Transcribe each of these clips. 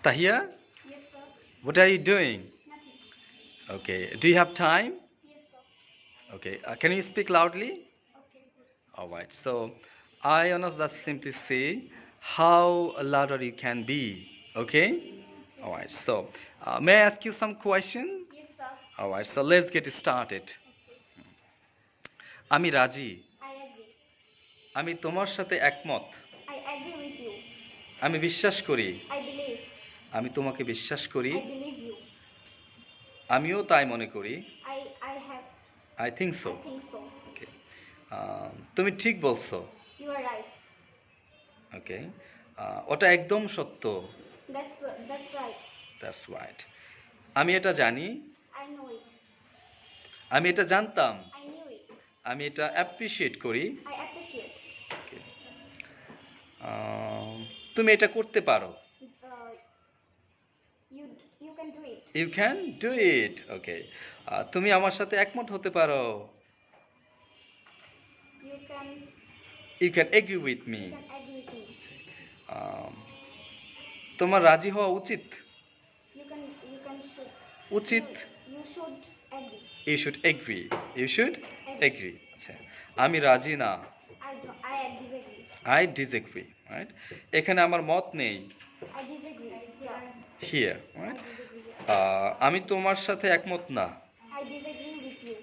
Tahia, Yes, sir. what are you doing? Nothing. Okay, do you have time? Yes, sir. Okay, can you speak loudly? Okay, good. All right, so I wanna just simply say how louder you can be. Okay? All right, so may I ask you some question? Yes, sir. All right, so let's get started. Okay. আমি রাজি। I agree. আমি তোমার সাথে একমত। I agree with you. আমি বিশ্বাস করি। I believe. আমি তোমাকে বিশ্বাস করি। I believe you. আমিও তাই মনে করি। I have. I think so. I think so. ওকে, তুমি ঠিক বলছো। You are right. ওকে, ওটা একদম সত্য। That's right. That's right. আমি এটা জানি। I know it. আমি এটা জানতাম। I knew it. আমি এটা অ্যাপ্রিশিয়েট করি। I appreciate. Okay. তুমি এটা করতে পারো। Uh, you can do it. You can do it. Okay, তুমি আমার সাথে একমত হতে পারো। You can. You can agree with me. You can agree with me. তোমার রাজি হওয়া উচিত। You can should. উচিত। You should agree. You should agree. You should agree. আচ্ছা, আমি রাজি না। I disagree. I disagree. Right, এখানে আমার মত নেই। I disagree. Yeah. Here. Right, I disagree. আমি তোমার সাথে একমত না। I disagree with you.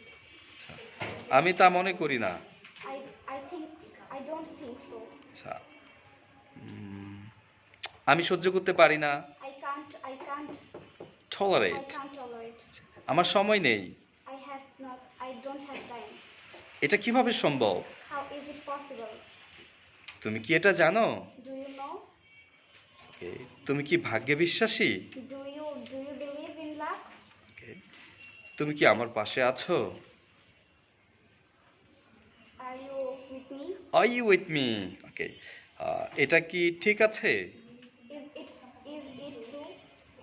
আমি তা মনে করি না। I don't think so. আচ্ছা, আমি সহ্য করতে পারি না। I can't tolerate. tolerate. আমার সময় নেই। I don't have time. এটা কিভাবে সম্ভব? How is it possible? তুমি কি এটা জানো? Do you know? ওকে, তুমি কি ভাগ্যে বিশ্বাসী? Do you believe in luck? ওকে, তুমি কি আমার পাশে আছো? Are you with me? Are you with me? ওকে, এটা কি ঠিক আছে? Is it true?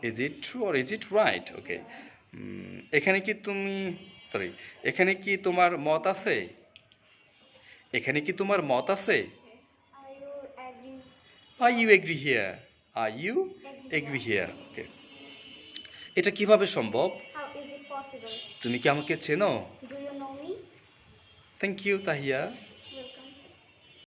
Is it true or is it right? ওকে, এখানে কি এখানে কি তোমার মত আছে? এখানে কি তোমার মত আছে? Are you agree? Are you agree here? Are you agree here? ওকে, এটা কিভাবে সম্ভব? How is it possible? তুমি কি আমাকে চেনো? Do you know me? Thank you Tahiya.